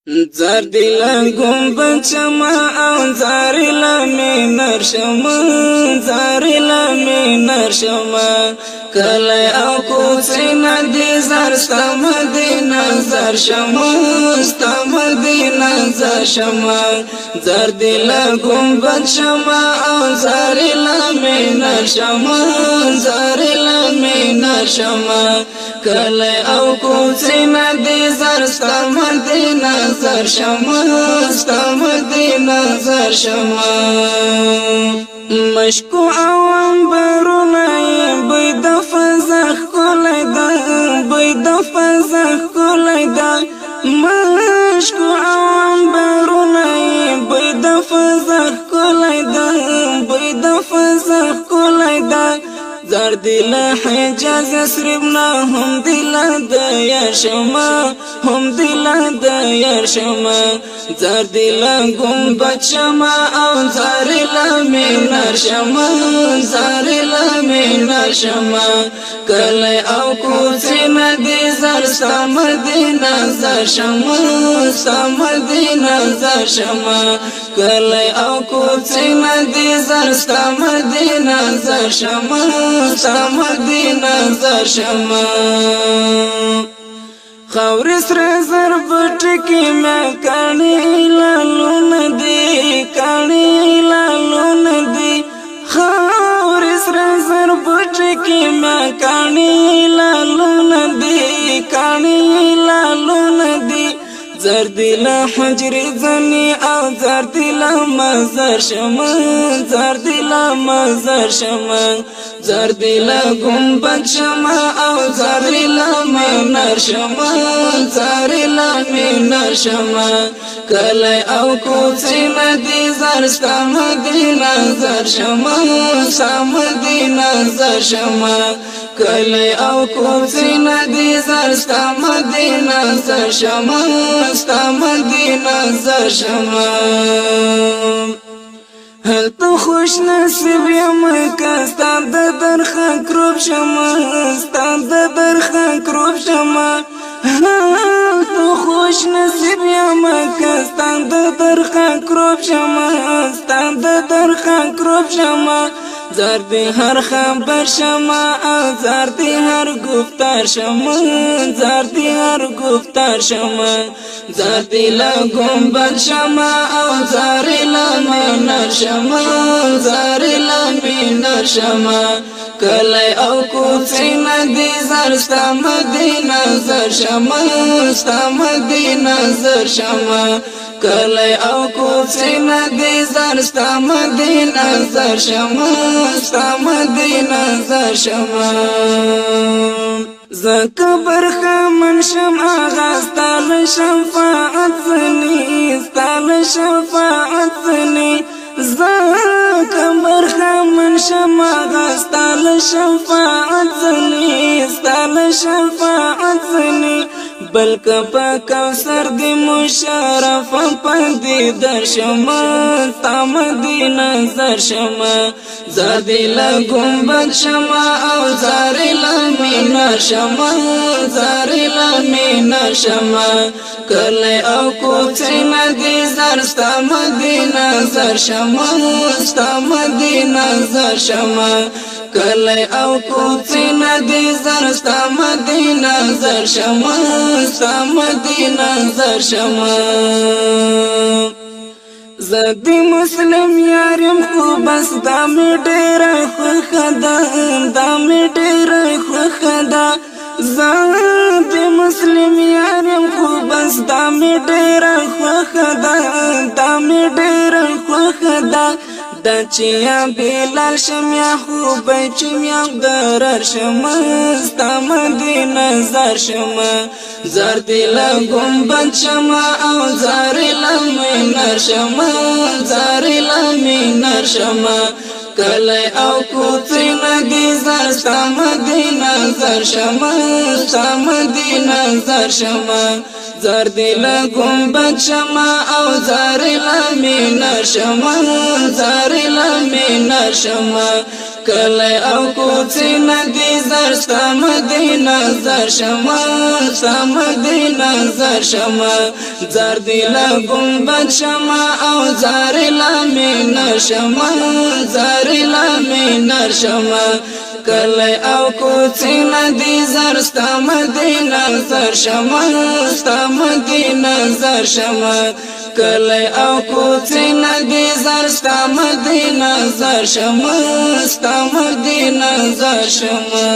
زردی لنگم بچما او زاری لمی نرشما زاری لمی نرشما کلی او کوچی ندی زر ستم دی نظر شما ستم دی نظر شما زردی لنگم بچما او زاری لمی نرشما زاری لمی نرشما کلی او کوچی ندی زر ستم دی نظر شما ستم دی نظر شما مشکو اوام برونای بید فزخ کلی دا بید فزخ کلی دا مشکو اوام برونای بید فزخ کلی دا بید فزخ کلی دا زردی لحجاز یسربنا هم دلا دایر شما هم دلا دایر شما زردی لنگم بچما او زاری لمینر شما زاری لمینر شما کلی او کوچی ندی زر ستم دی نظر شما ستم دی نظر شما کلی او کوچی ندی زر ستم دی نظر شما ستم دی نظر شما خور سر زر بٹکی میں کانی لالو ندی کانی لالو ندی خور سر زر بٹکی میں کانی لالو ندی کانی لالو ندی زردی لحجر زنی او زردی لمزر شما زردی لمزر شما زردی لگنبد شما او زردی لمنر شما زردی لمنر شما کلی او کوچی ندی زر ستم دی نظر شما ستم دی نظر شما کلی او کوچی ندی زر ستم دی نظر شما ستم دی نظر شما هل تو خوش نصیب یم که ستا د درخه کروب شما ستا د درخه کروب شما هل تو خوش نصیب یم که ستا د درخه کروب شما ستا د درخه کروب شما زردی هر خبر شما زردی هر گفتار شما زردی هر گفتار شما زردی لگنبد شما او زاری لمنر شما زاری لمنر شما کلی او کوچی ندی زر ستم دی نظر شما ستم دی نظر شما کلی او کوچی ندی زر ستم دی نظر شما ستم دی نظر شما زکه برخه من شم آغا ستال شفاعت زنی ستال شفاعت زنی زکه برخه من شم آغا ستال شفاعت زنی ستال شفاعت زنی بلکه پا کوثر دی مشرف پندی در شما ستم دی نظر شما زردی لگنبد شما او زاری لمینر شما زاری لمینر شما کلی او کوچی ندی زر ستم دی نظر شما ستم دی نظر شما کلی او کوچی ندی زر ستم دی نظر شما ستم دی نظر شما زدی مسلم یارم خو بس دامی ډیر خوخدا دامی ډیر خوخدا زدی مسلم یارم خو بس دامی ډیر خوخدا دامی ډیر خوخدا دا چیا بیلال شم یا خوبی چم یا درر شما ستم دی نظر شما زردی لگنبد شما او زاری لمنر شما زاری لمنر شما کلی او کوچی ندی زر ستم دی نظر شما ستم دی نظر شما زردی لگنبد شما او زاری لمنر شما زاری لمنر شما کلی او کوڅې ندی زر ستا مدینه زر شمه ستا مدینه زر شمه زار دی لا گنبد شمه او زار لا مینه شمه زار لا مینه شمه کلی او کوڅې ندی زر ستا مدینه زر شمه ستا مدینه زر شمه کلی او کوڅې ندی زر ستا مدینه زر شمه ستا مدینه زر شمه